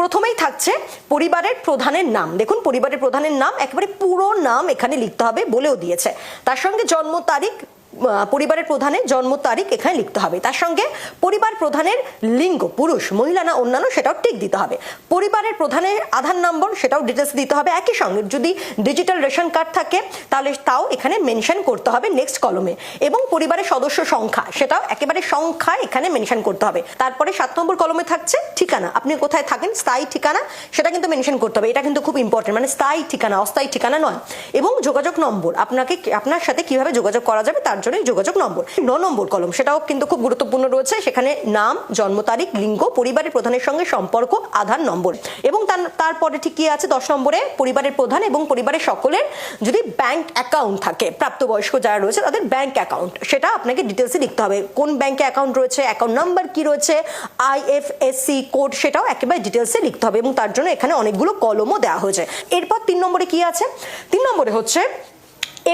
প্রথমেই থাকছে পরিবারের প্রধানের নাম। দেখুন, পরিবারের প্রধানের নাম একেবারে পুরো নাম এখানে লিখতে হবে বলেও দিয়েছে। তার সঙ্গে জন্ম তারিখ, পরিবারের প্রধানের জন্ম তারিখ এখানে লিখতে হবে। তার সঙ্গে পরিবার প্রধানের লিঙ্গ, পুরুষ মহিলা না অন্যান্য, সেটাও টিক দিতে হবে। পরিবারের প্রধানের আধার নম্বর, সেটাও ডিটেলস দিতে হবে। একই সঙ্গে যদি ডিজিটাল রেশন কার্ড থাকে তাহলে তাও এখানে মেনশন করতে হবে নেক্সট কলমে। এবং পরিবারের সদস্য সংখ্যা, সেটাও একেবারে সংখ্যা এখানে মেনশন করতে হবে। তারপরে 7 নম্বর কলমে থাকছে ঠিকানা, আপনি কোথায় থাকেন, স্থায়ী ঠিকানা, সেটা কিন্তু মেনশন করতে হবে। এটা কিন্তু খুব ইম্পর্টেন্ট, মানে স্থায়ী ঠিকানা, অস্থায়ী ঠিকানা নয়। এবং যোগাযোগ নম্বর, আপনার সাথে কিভাবে যোগাযোগ করা যাবে তার জন্য যোগাযোগ নম্বর। 9 নম্বর কলম, সেটাও কিন্তু খুব গুরুত্বপূর্ণ রয়েছে। সেখানে নাম, জন্ম তারিখ, লিঙ্গ, পরিবারের প্রধানের সঙ্গে সম্পর্ক, আধার নম্বর। এবং তারপরে ঠিক কি আছে 10 নম্বরে, পরিবারের প্রধান এবং পরিবারের সকলের যদি ব্যাংক অ্যাকাউন্ট থাকে, প্রাপ্তবয়স্ক যারা রয়েছে তাদের ব্যাংক অ্যাকাউন্ট, সেটা আপনাকে ডিটেলসে লিখতে হবে। কোন ব্যাংকে অ্যাকাউন্ট রয়েছে, অ্যাকাউন্ট নাম্বার কি রয়েছে, IFSC কোড, সেটাও একেবারে ডিটেলসে লিখতে হবে। এবং তার জন্য এখানে অনেকগুলো কলমও দেওয়া হয়েছে। এরপর 3 নম্বরে কি আছে, 3 নম্বরে হচ্ছে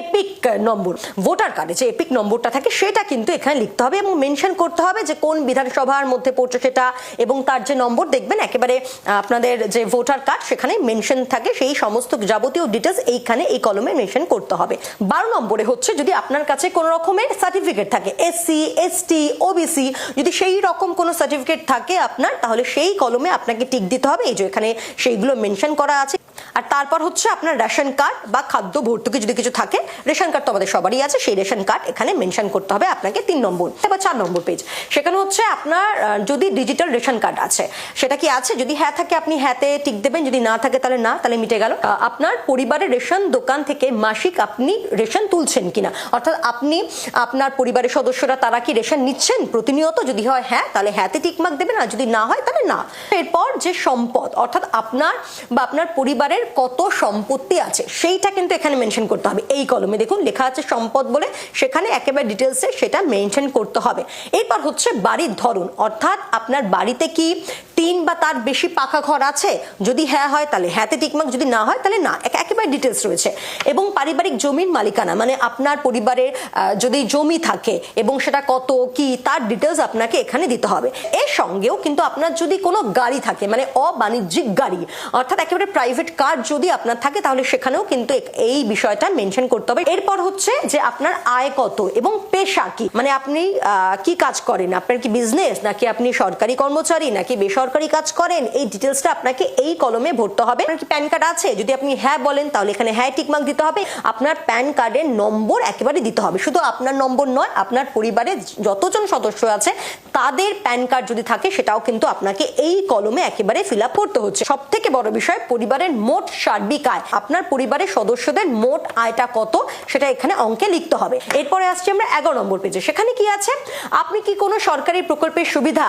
এপিক নম্বর। ভোটার কার্ডে যে এপিক নম্বরটা থাকে সেটা কিন্তু এখানে লিখতে হবে এবং মেনশন করতে হবে যে কোন বিধানসভার মধ্যে পড়ছে সেটা, এবং তার যে নম্বর দেখবেন একেবারে আপনাদের যে ভোটার কার্ড সেখানে মেনশন থাকে, সেই সমস্ত যাবতীয় ডিটেলস এইখানে এই কলমে মেনশন করতে হবে। 12 নম্বরে হচ্ছে যদি আপনার কাছে কোনো রকমের সার্টিফিকেট থাকে, SC ST OBC, যদি সেই রকম কোনো সার্টিফিকেট থাকে আপনার, তাহলে সেই কলমে আপনাকে টিক দিতে হবে। এই যে এখানে সেইগুলো মেনশন করা আছে। আর তারপর হচ্ছে আপনার রেশন কার্ড বা খাদ্য ভর্তুকি যদি কিছু থাকে, রেশন কার্ড তো আমাদের সবারই আছে, সেই রেশন কার্ড এখানে মেনশন করতে হবে আপনাকে 3 নম্বর। এবার 4 নম্বর পেজ, সেখানে হচ্ছে আপনার যদি ডিজিটাল রেশন কার্ড আছে সেটা কি আছে, যদি হ্যাঁ থাকে আপনি হ্যাঁতে টিক দেবেন, যদি না থাকে তাহলে না, তাহলে মিটে গেল। আপনার পরিবারের রেশন দোকান থেকে মাসিক আপনি রেশন তুলছেন কিনা, অর্থাৎ আপনি আপনার পরিবারের সদস্যরা তারা কি রেশন নিচ্ছেন প্রতিনিয়ত, যদি হয় হ্যাঁ তাহলে হ্যাঁতে টিকমার্ক দেবেন, আর যদি না হয় তাহলে না। এরপর যে সম্পদ, অর্থাৎ আপনার বা আপনার পরিবারের কত সম্পত্তি আছে সেইটা কিন্তু এখানে মেনশন করতে হবে। এই কলমে দেখুন লেখা আছে সম্পদ বলে, সেখানে একেবারে ডিটেলসে সেটা মেনশন করতে হবে। এরপর হচ্ছে বাড়ির ধরন, অর্থাৎ আপনার বাড়িতে কি 3 বা তার বেশি পাকা ঘর আছে, যদি হ্যাঁ হয় তাহলে হ্যাঁতে টিকমার্ক, যদি না হয় তাহলে না, একেবারে ডিটেলস রয়েছে। এবং পারিবারিক জমির মালিকানা, মানে আপনার পরিবারের যদি জমি থাকে এবং সেটা কত কি তার ডিটেলস আপনাকে এখানে দিতে হবে। এর সঙ্গেও কিন্তু আপনার যদি কোনো গাড়ি থাকে, মানে অবাণিজ্যিক গাড়ি, অর্থাৎ একেবারে প্রাইভেট কার যদি আপনার থাকে, তাহলে সেখানেও কিন্তু এই বিষয়টা মেনশন করতে হবে। এরপর হচ্ছে যে আপনার আয় কত এবং পেশা কি, মানে আপনি কি কাজ করেন, আপনার কি বিজনেস নাকি আপনি সরকারি কর্মচারী নাকি বেসরকারি কাজ করেন, এই ডিটেলসটা আপনাকে এই কলমে ভরতে হবে। আপনার কি প্যান কার্ড আছে, যদি আপনি হ্যাঁ বলেন তাহলে এখানে হ্যাঁ টিকমার্ক দিতে হবে। আপনার প্যান কার্ডের নম্বর একেবারে দিতে হবে, শুধু আপনার নম্বর নয়, আপনার পরিবারের যতজন সদস্য আছে তাদের প্যান কার্ড যদি থাকে সেটাও কিন্তু আপনাকে এই কলমে একেবারে ফিল আপ করতে হচ্ছে। সব থেকে বড় বিষয় পরিবারের মোট সার্বিক আয়, আপনার পরিবারের সদস্যদের মোট আয়টা কত সেটা এখানে অঙ্কে লিখতে হবে। এরপরে আসছি আমরা 11 নম্বর পেজে, সেখানে কি আছে, আপনি কি কোনো সরকারি প্রকল্পের সুবিধা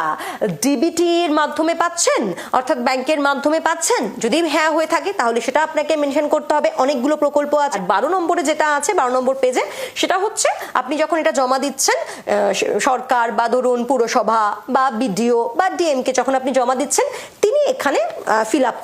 ডিবিটির মাধ্যমে পাচ্ছেন, অর্থাৎ ব্যাংকের মাধ্যমে পাচ্ছেন, যদি হ্যাঁ হয়ে থাকে তাহলে সেটা আপনাকে মেনশন করতে হবে। অনেকগুলো প্রকল্প আছে। 12 নম্বরে যেটা আছে 12 নম্বর পেজে, সেটা হচ্ছে আপনি যখন এটা জমা দিচ্ছেন সরকার বা ধরুন পুরসভা বা BDO বা DM কে যখন আপনি জমা দিচ্ছেন, তিনি এখানে ফিল আপ